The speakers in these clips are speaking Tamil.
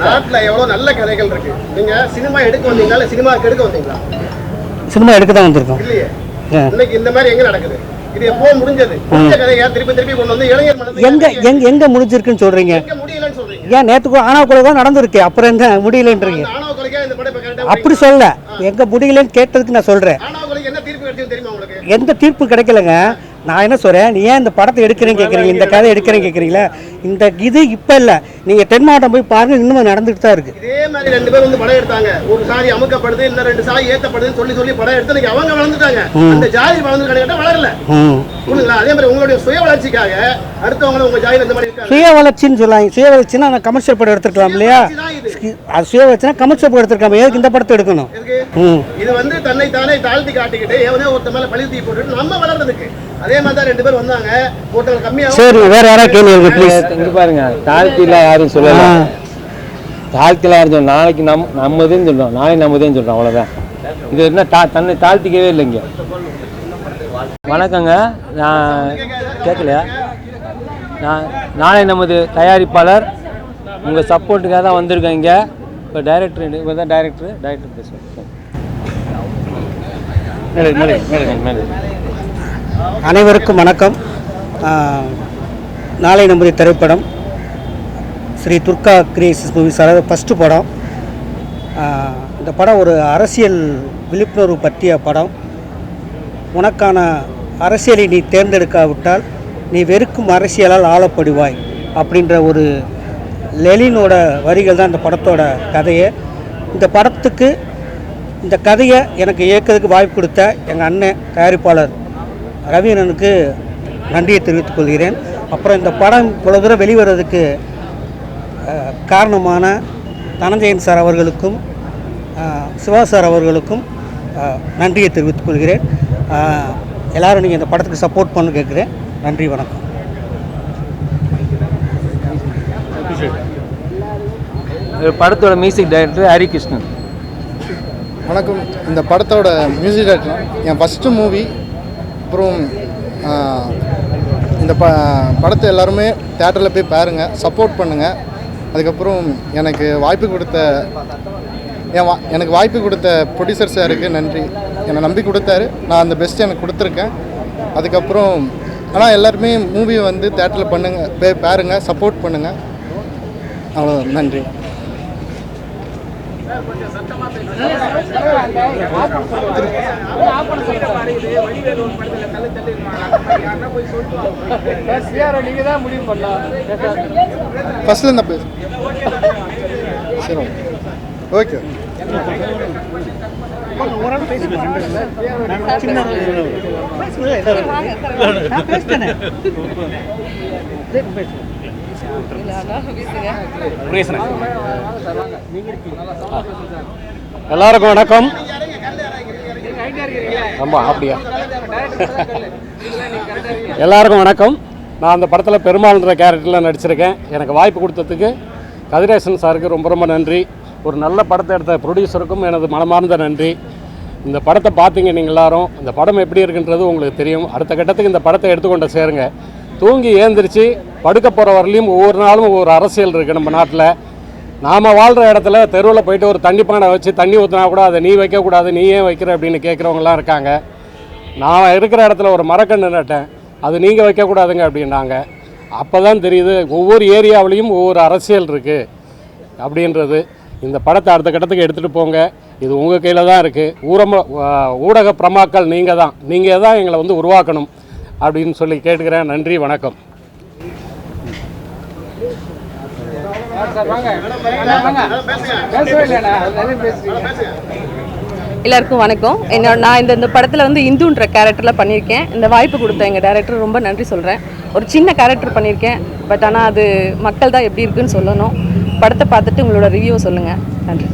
நாட்டுல எவ்வளவு நல்ல கதைகள் இருக்கு. நீங்க சினிமா எடுக்க வந்தீங்களா, சினிமாக்கு எடுக்க வந்தீங்களா? சினிமா எடுக்க தான் வந்திருக்கோம். இல்லையே, இன்னைக்கு இந்த மாதிரி எங்க நடக்குது? இது எப்போ முடிஞ்சது? இந்த கதையை திருப்பி திருப்பி கொண்டு வந்து இளைஞர் மனதில் எங்க முடிஞ்சிருக்குன்னு சொல்றீங்க? முடியலன்னு சொல்றீங்க. ஏன் நேற்றுக்கு ஆணவ கொலை தான் நடந்திருக்கு, அப்புறம் என்ன முடியலன்றீங்க? ஆணவ கொலைக்கா இந்த படம் கரெக்டா? அப்படி சொல்ல, எங்க முடியலன்னு கேட்டதுக்கு நான் சொல்றேன். ஆணவ கொலைக்கு என்ன தீர்ப்பு கிடைச்சது தெரியுமா உங்களுக்கு? எந்த தீர்ப்பு கிடைக்கலங்க. நான் என்ன சொல்றேன், நீ ஏன் இந்த படத்தை எடுக்கிறேன்னு கேட்குறீங்க, இந்த கதை எடுக்கிறேன்னு கேட்குறீங்களா? இந்த இது இப்போ இல்லை, நீங்கள் தென் மாவட்டம் போய் பாருங்க, இன்னும் நடந்துட்டு தான் இருக்கு. இதே மாதிரி 2 பேர் வந்து படம் எடுத்தாங்க. ஒரு சாதி அமுக்கப்படுது, இன்னும் 2 சாதி ஏற்றப்படுதுன்னு சொல்லி படம் எடுத்து அவங்க வளர்ந்துட்டாங்க. அந்த ஜாதி வளர்ந்து கிடைக்கிட்ட வளரல. புரியுங்களா? அதே மாதிரி உங்களுடைய சுய வளர்ச்சிக்காக அடுத்தவங்களும் உங்க ஜாதியில் இந்த மாதிரி இருக்காங்க. சுய வளர்ச்சின்னு சொல்லாங்க. சுய வளர்ச்சின்னா நான் கமர்ஷியல் படம் எடுத்துக்கலாம் இல்லையா? அது சுய வளர்ச்சினா கமர்ஷியல் படம் எடுத்துருக்காம, எதுக்கு இந்த படத்தை எடுக்கணும்? இது வந்து தன்னை தானே தாழ்த்தி காட்டிக்கிட்டு எவனோ ஒருத்த மேல பழி தூக்கி போட்டுட்டு நம்ம வளர்றதுக்கு. அதே மாதிரி தான் 2 பேர் வந்தாங்க, போட்டல் கம்மியாக. சரி, வேற யாராவது கேள்வி ப்ளீஸ். இங்க பாருங்க, தாழ்த்திலாம் யாரும் சொல்லல. தாழ்த்திலாம் யாரும் சொல்ல, நாளைக்கு நம்மதுன்னு சொல்றோம், நாளைக்கு நம்மதுன்னு சொல்றோம், அவ்வளோதான். இது என்ன தன்னை தாழ்த்திக்கவே இல்லைங்க. வணக்கங்க, நான் கேட்கலையா? நாளை நமது தயாரிப்பாளர் உங்கள் சப்போர்ட்டுக்காக தான் வந்திருக்கேன் இங்கே. இப்போ டைரக்டர் இப்போ தான் டைரக்டர் பேசுவேன். அனைவருக்கும் வணக்கம். நாளை நமது திரைப்படம் ஸ்ரீ துர்கா கிரியேஷன்ஸ் மூவிஸ், அதாவது ஃபஸ்ட்டு படம். இந்த படம் ஒரு அரசியல் விழிப்புணர்வு பற்றிய படம். உனக்கான அரசியலை நீ தேர்ந்தெடுக்காவிட்டால் நீ வெறுக்கும் அரசியலால் ஆளப்படுவாய் அப்படின்ற ஒரு லெலினோட வரிகள் தான் இந்த படத்தோட கதையை. இந்த படத்துக்கு இந்த கதையை எனக்கு இயக்கிறதுக்கு வாய்ப்பு கொடுத்த எங்கள் அண்ணன் தயாரிப்பாளர் ரவீனனுக்கு நன்றியை தெரிவித்துக் கொள்கிறேன். அப்புறம் இந்த படம் இவ்வளோ தூரம் வெளிவரதுக்கு காரணமான தனஞ்சயன் சார் அவர்களுக்கும் சிவா சார் அவர்களுக்கும் நன்றியை தெரிவித்துக் கொள்கிறேன். எல்லோரும் நீங்கள் இந்த படத்துக்கு சப்போர்ட் பண்ணு கேட்குறேன். நன்றி, வணக்கம். படத்தோட மியூசிக் டைரக்டர் ஹரிகிருஷ்ணன். வணக்கம். இந்த படத்தோட மியூசிக் டைரக்டர் என் ஃபஸ்ட்டு மூவி. அப்புறம் இந்த படத்தை எல்லாருமே தேட்டரில் போய் பாருங்கள், சப்போர்ட் பண்ணுங்கள். அதுக்கப்புறம் எனக்கு வாய்ப்பு கொடுத்த ப்ரொடியூசர் சாருக்கு நன்றி. என்னை நம்பி கொடுத்தாரு, நான் அந்த பெஸ்ட்டு எனக்கு கொடுத்துருக்கேன். அதுக்கப்புறம் ஆனால் எல்லாருமே மூவியை வந்து தேட்டரில் பண்ணுங்கள், போய் பாருங்கள், சப்போர்ட் பண்ணுங்கள். அவ்வளோ, நன்றி. ஃபர்ஸ்ட்ல என்ன பேசு? சரி, ஓகே. எல்லாருக்கும் வணக்கம். ஆமாம், அப்படியா? எல்லாருக்கும் வணக்கம். நான் அந்த படத்தில் பெருமாள்ன்ற கேரக்டரில் நடிச்சிருக்கேன். எனக்கு வாய்ப்பு கொடுத்ததுக்கு கதிரேசன் சாருக்கு ரொம்ப ரொம்ப நன்றி. ஒரு நல்ல படத்தை எடுத்த ப்ரொடியூசருக்கும் எனது மனமார்ந்த நன்றி. இந்த படத்தை பார்த்தீங்க நீங்கள் எல்லாரும். இந்த படம் எப்படி இருக்குன்றது உங்களுக்கு தெரியும். அடுத்த கட்டத்துக்கு இந்த படத்தை எடுத்துக்கொண்டு சேருங்க. தூங்கி ஏந்திரிச்சு படுக்க போகிற வரலையும் ஒவ்வொரு நாளும் ஒவ்வொரு அரசியல் இருக்குது நம்ம நாட்டில். நாம் வாழ்கிற இடத்துல தெருவில் போயிட்டு ஒரு தண்ணி பானை வச்சு தண்ணி ஊற்றினா கூட அதை நீ வைக்கக்கூடாது, நீ ஏன் வைக்கிற அப்படின்னு கேட்குறவங்களாம் இருக்காங்க. நான் இருக்கிற இடத்துல ஒரு மரக்கன்று நட்டேன், அது நீங்கள் வைக்கக்கூடாதுங்க அப்படின்னாங்க. அப்போ தான் தெரியுது ஒவ்வொரு ஏரியாவிலையும் ஒவ்வொரு அரசியல் இருக்குது அப்படின்றது. இந்த படத்தை அடுத்த கட்டத்துக்கு எடுத்துகிட்டு போங்க. இது உங்கள் கையில் தான் இருக்குது. ஊடக பிரமாக்கள் நீங்கள் தான் எங்களை வந்து உருவாக்கணும் அப்படின்னு சொல்லி கேட்டுக்கிறேன். நன்றி, வணக்கம். எல்லாருக்கும் வணக்கம். நான் இந்த படத்தில் வந்து இந்துன்ற கேரக்டரில் பண்ணியிருக்கேன். இந்த வாய்ப்பு கொடுத்த எங்கள் டைரக்டர் ரொம்ப நன்றி சொல்கிறேன். ஒரு சின்ன கேரக்டர் பண்ணியிருக்கேன், பட் ஆனால் அது மக்கள் தான் எப்படி இருக்குன்னு சொல்லணும். படத்தை பார்த்துட்டு உங்களோட ரிவ்யூ சொல்லுங்கள். நன்றி.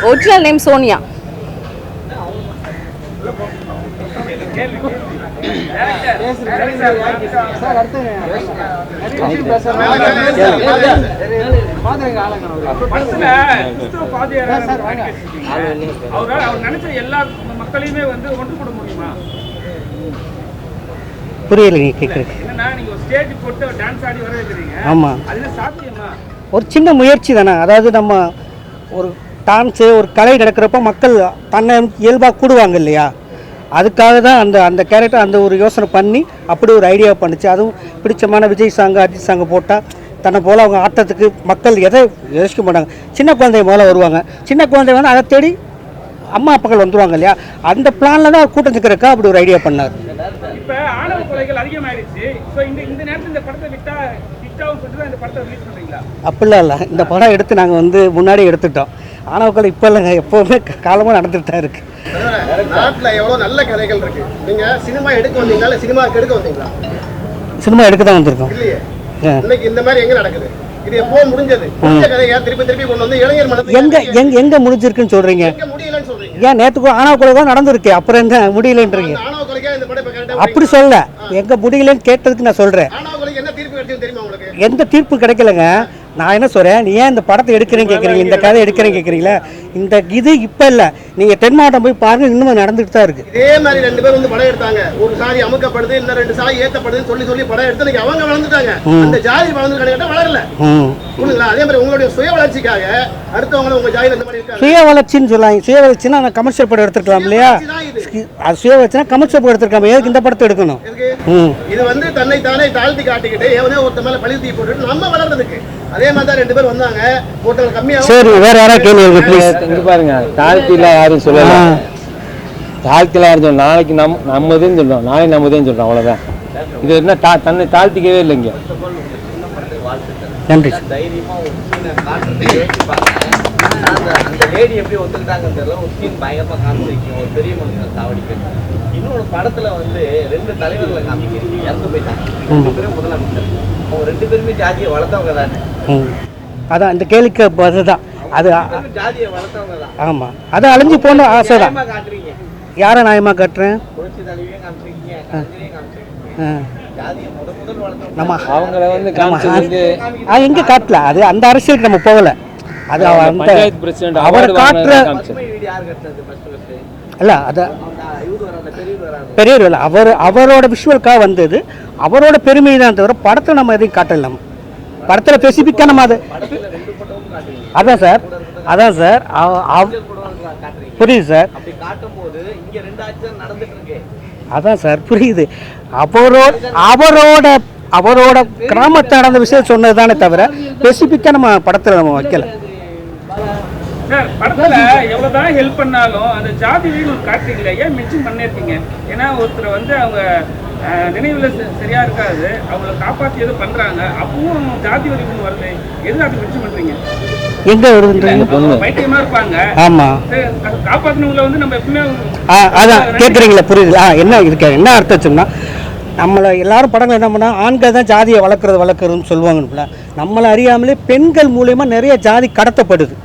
Original name Sonia. அவர் நினைச்ச எல்லா மக்களையுமே வந்து ஒன்று கூட முடியுமா? புரியல நீங்கள் கேட்குறது. என்னன்னா நீங்க ஒரு ஸ்டேஜ் போட்டு டான்ஸ் ஆடி வர வைக்கிறீங்க. ஆமாம், அது சாத்தியமா? ஒரு சின்ன முயற்சி தானே. அதாவது நம்ம ஒரு டான்ஸு ஒரு கலை நடக்கிறப்ப மக்கள் தன்னை இயல்பாக கூடுவாங்க இல்லையா, அதுக்காக தான் அந்த கேரக்டர் அந்த ஒரு யோசனை பண்ணி அப்படி ஒரு ஐடியா பண்ணிச்சு. அதுவும் பிடிச்சமான விஜய் சாங்கு அஜித் சாங்கு போட்டால் தன்னை போல் அவங்க ஆட்டத்துக்கு மக்கள் எதை யோசிக்க மாட்டாங்க. சின்ன குழந்தைய போல் வருவாங்க. சின்ன குழந்தை வந்து அதை தேடி அம்மா அப்பாக்கள் வந்துருவாங்க இல்லையா, அந்த பிளானில் தான் கூட்டம் நிற்கிறக்கா அப்படி ஒரு ஐடியா பண்ணார். இப்போ ஆணவ கொலைகள் அதிகமாகிடுச்சு. இப்போ இந்த நேரத்தில் இந்த படத்தை விட்டா ஹிட்டாகவும் சொல்லிட்டு தான் இந்த படத்தை ரிலீஸ் பண்ணுறீங்களா? அப்படிலாம் இல்லை, இந்த படம் எடுத்து நாங்கள் வந்து முன்னாடியே எடுத்துட்டோம். ஆணவ கொலை இப்போ இல்லைங்க, எப்போவுமே காலமாக நடந்துட்டு தான் இருக்குது. நாட்டுல எவ்வளவு நல்ல கதைகள் இருக்கு. நீங்க சினிமா எடுக்க வந்தீங்களா இல்ல சினிமாக்கு எடுக்க வந்தீங்களா? சினிமா எடுக்க தான் வந்திருக்கோம். இல்லையே, இன்னைக்கு இந்த மாதிரி எங்க நடக்குது? இது எப்போ முடிஞ்சது? முடிஞ்ச கதையை திருப்பி கொண்டு வந்து இளைஞர் மனதில் எங்க முடிஞ்சிருக்குன்னு சொல்றீங்க? எங்க முடியலன்னு சொல்றீங்க? ஏன் நேத்துக்கு ஆணவ கொலை தான் நடந்திருக்கு, அப்புறம் என்ன முடியலன்றீங்க? ஆணவ கொலைக்கா இந்த படம் இப்ப கரெக்டா அப்படி சொல்ல, எங்க முடியலன்னு கேட்டதுக்கு நான் சொல்றேன். ஆணவ கொலைக்கு என்ன தீர்ப்பு கிடைச்சது தெரியுமா உங்களுக்கு? எந்த தீர்ப்பு கிடைக்கலங்க. நான் என்ன சொல்றேன், நீ ஏன் இந்த படத்தை எடுக்கிறேன்னு கேட்குறீங்க, இந்த கதை எடுக்கிறேன்னு கேட்குறீங்களா? இந்த இது இப்போ இல்லை, நீங்கள் தென் மாவட்டம் போய் பாருங்க, இன்னும் நடந்துட்டு தான் இருக்கு. இதே மாதிரி 2 பேர் வந்து படம் எடுத்தாங்க. ஒரு சாதி அமுக்கப்படுது, இன்னும் 2 சாதி ஏத்தப்படுதுன்னு சொல்லி படம் எடுத்து இன்னைக்கு அவங்க வளர்ந்துட்டாங்க. அந்த ஜாதி வளர்ந்து கிடையாது, வளரல. புரியுங்களா? அதே மாதிரி உங்களுடைய சுய வளர்ச்சிக்காக அடுத்தவங்க உங்க ஜாதியில் இந்த மாதிரி இருக்காங்க. சுய வளர்ச்சின்னு சொல்லாங்க. சுய வளர்ச்சின்னா நான் கமர்ஷியல் படம் எடுத்துருக்கலாம் இல்லையா? அது சுய வளர்ச்சினா கமர்ஷியல் படம் எடுத்துருக்காம எதுக்கு இந்த படத்தை எடுக்கணும்? இது வந்து தன்னை தானே தாழ்த்தி காட்டிக்கிட்டு எவனே ஒருத்த மேல பழி தூக்கி போட்டுட்டு நம்ம வளர்றதுக்கு. அதே மாதிரி தான் 2 பேர் வந்தாங்க, போட்டவங்க கம்மியாக. சரி, வேற யாராவது கேள்வி ப்ளீஸ். இங்க பாருங்க, தாழ்த்திலாம் யாரும் சொல்லலாம், தாழ்த்திலாம் யாரும் சொல்ல, நாளைக்கு நம்மதுன்னு சொல்றோம், நாளைக்கு நம்மதுன்னு சொல்றோம், அவ்வளோதான். இது என்ன தன்னை தாழ்த்திக்கவே இல்லைங்க. நன்றி. தைரியமா ஒரு சீனை காட்டுறது யோசிச்சு பாருங்க. அந்த லேடி எப்படி ஒத்துக்கிட்டாங்கன்னு தெரியல. ஒரு சீன் பயங்கரமா காமிச்சிருக்கீங்க, ஒரு பெரிய மனுஷன் சாவடிக்கு. இன்னொரு படத்துல வந்து 2 தலைவர்களை காமிக்கிறீங்க, இறந்து போயிட்டாங்க. 2 பேரும் முதலமைச்சர். அவங்க 2 பேருமே ஜாதியை வளர்த்தவங்க தானே? அதான் இந்த கேள்விக்கு அதுதான் அது ஜாதியை வளர்த்தவங்க தான். ஆமா, அது அழிஞ்சு போன ஆசை தான். காட்டுறீங்க, யாரை நியாயமா காட்டுறேன்? புரட்சி தலைவியும் காமிச்சிருக்கீங்க, கலைஞரையும் காமிச்சிருக்கீங்க. ஜாதியை முதல் வளர்த்தவங்க நம்ம அவங்கள வந்து காமிச்சது எங்க காட்டல, அது அந்த அரசியலுக்கு நம்ம போகல. அது பஞ்சாயத்து பிரசிடென்ட் அவர் காட்டுற வீடு யார் கட்டினது? ஃபர்ஸ்ட் இல்ல, அது இவரு வராத பெரியவர் வராது. பெரியவர் இல்லை, அவரோட விஷுவலுக்காக வந்தது, அவரோட பெருமை தான் தவிர படத்தை நம்ம எதையும் காட்டல. நம்ம படத்தில் ஸ்பெசிஃபிக்காக நம்ம அது அதான் சார் புரியுது சார். அதான் சார் புரியுது. அவரோட கிராமத்தை நடந்த விஷயம் சொன்னது தானே தவிர ஸ்பெசிஃபிக்காக நம்ம படத்தில் நம்ம வைக்கல. சார், படத்துல எவ்வளவுதான் ஹெல்ப் பண்ணாலும் அந்த ஜாதி வீடு காட்டுறீங்களே, ஏன் மென்ஷன் பண்ணிருக்கீங்க? ஏன்னா ஒருத்தர் வந்து அவங்க நினைவுல சரியா இருக்காது, அவங்கள காப்பாற்றி எதுவும் பண்றாங்க, அப்பவும் ஜாதி வரி வருது, எது அது மென்ஷன் பண்றீங்க? எங்க வருதுன்றீங்க? பைத்தியமா இருப்பாங்க. ஆமா, காப்பாத்தினவங்களை வந்து நம்ம எப்பவுமே அதான் கேட்குறீங்களா? புரியுது. என்ன இருக்கு, என்ன அர்த்தம் சொன்னா, நம்மளை எல்லாரும் படங்கள் என்ன பண்ணால் ஆண்கள் தான் ஜாதியை வளர்க்குறதுன்னு சொல்லுவாங்கல்ல. நம்மளை அறியாமலே பெண்கள் மூலியமாக நிறைய ஜாதி கடத்தப்படுது.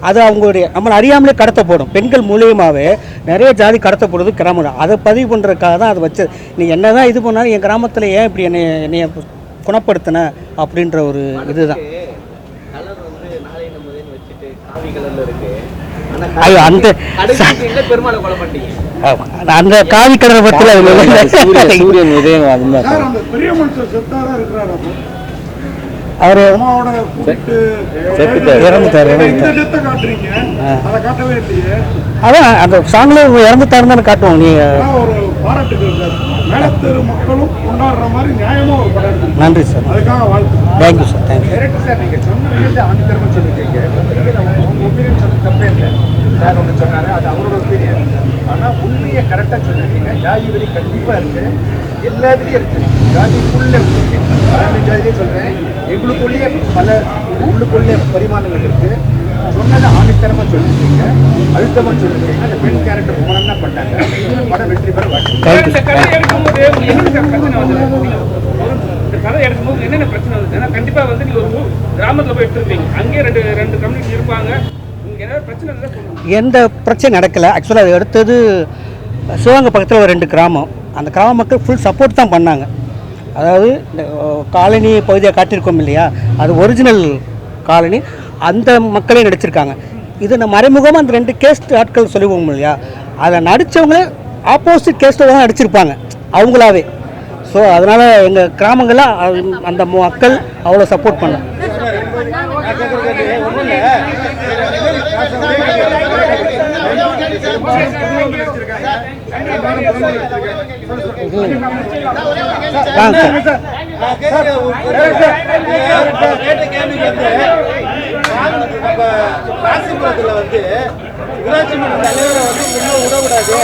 அது அவங்களுடைய நம்மளை அறியாமலே கடத்தப்படும். பெண்கள் மூலியமாகவே நிறைய ஜாதி கடத்தப்படுது கிராமம். அதை பதிவு பண்ணுறதுக்காக தான் அதை வச்சு, நீ என்ன தான் இது பண்ணாலும் என் கிராமத்தில் ஏன் இப்படி என்னைய குணப்படுத்தின அப்படின்ற ஒரு இதுதான். ஐயோ, அந்த அந்த காவி கடலை பற்றி சூரியன் உதயம் அவரு அதான் அந்த சாங்ல இறந்துட்டாருன்னு காட்டுவோம். நீங்க நன்றி sir, thank you sir, thank you. Sir ஒன்று சொன்னார், அது அவரோட ஒப்பீனியன். ஆனால் உண்மையை கரெக்டாக சொல்லியிருக்கீங்க. ஜாதி வரி கண்டிப்பாக இருக்குது, எல்லாத்துலேயும் இருக்குது. ஜாதிக்குள்ளே ஜாதியே சொல்கிறேன், எங்களுக்குள்ளேயே உள்ளுக்குள்ளே பரிமாணங்கள் இருக்குது. சொன்னதை ஆணித்தரமாக சொல்லியிருக்கீங்க, அழுத்தமாக சொல்லியிருக்கீங்க. அந்த பெண் கேரக்டர் ரொம்ப நல்லா பண்ணாங்க. படம் வெற்றி பெற கதை எடுக்கும்போது என்னென்ன பிரச்சனை வருது? ஏன்னா கண்டிப்பாக வந்து நீங்கள் ஒரு கிராமத்தில் போய் எடுத்துருப்பீங்க, அங்கேயே ரெண்டு கம்யூனிட்டி இருப்பாங்க, எந்த பிரச்சனை நடக்கலை. ஆக்சுவலாக அது எடுத்தது சிவகங்கை பக்கத்தில் ஒரு 2 கிராமம். அந்த கிராம மக்கள் ஃபுல் சப்போர்ட் தான் பண்ணாங்க. அதாவது இந்த காலனி பகுதியாக காட்டியிருக்கோம் இல்லையா, அது ஒரிஜினல் காலனி, அந்த மக்களே நடிச்சிருக்காங்க. இது நம்ம மறைமுகமாக அந்த 2 கேஸ்ட் ஆட்கள் சொல்லுவோம் இல்லையா, அதை நடித்தவங்களே ஆப்போசிட் கேஸ்ட்டில் தான் நடிச்சிருப்பாங்க அவங்களாவே. ஸோ அதனால் எங்கள் கிராமங்களில் அந்த மக்கள் அவ்வளோ சப்போர்ட் பண்ணோம். ராசிபுரத்தில் வந்து ஊராட்சி மன்ற தலைவரை வந்து முன்னே விடக்கூடாது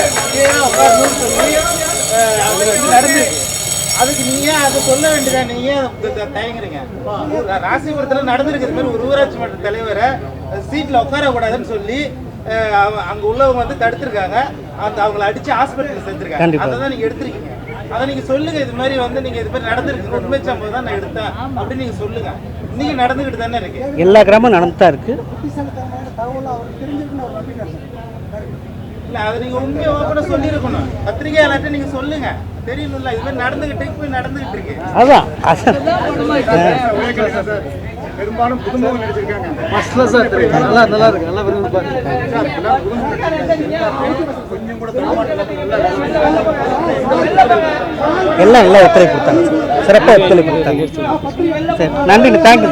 நடந்துருக்கு. அதுக்கு நீங்க அதை சொல்ல வேண்டியதா? நீங்க தயங்குறீங்க. ராசிபுரத்தில் நடந்திருக்கு இது மாதிரி ஒரு ஊராட்சி மன்ற தலைவரை சீட்டில் உட்காரக்கூடாதுன்னு சொல்லி அங்கே உள்ளவங்க வந்து தடுத்துருக்காங்க. அவங்கள அடிச்சு ஹாஸ்பிட்டலில் சேர்த்துருக்காங்க. அதை தான் நீங்கள் எடுத்துருக்கீங்க. அதை நீங்கள் சொல்லுங்கள். இது மாதிரி வந்து நீங்கள் இது மாதிரி நடந்திருக்கு, உண்மை சம்பவம் தான் நான் எடுத்தேன் அப்படின்னு நீங்கள் சொல்லுங்கள். இன்னைக்கு நடந்துக்கிட்டு தானே இருக்கு. எல்லா கிராமம் நடந்து தான் இருக்கு. இல்லை, அதை நீங்கள் உண்மையை ஓப்பனாக சொல்லியிருக்கணும். பத்திரிகையாளர்கிட்ட நீங்கள் சொல்லுங்கள். தெரியணும்ல, இது மாதிரி நடந்துகிட்டு இருக்கு. அதான் பெரும்பாலும் புதுமுகம் நடிச்சிருக்காங்க. நல்லா இருக்கு, நல்லா கொஞ்சம் கூட எல்லாம் நல்லா ஒத்துழைப்பு கொடுத்தாங்க, சிறப்பாக ஒத்துழைப்பு கொடுத்தாங்க. சரி, நன்றி, தேங்க்யூ.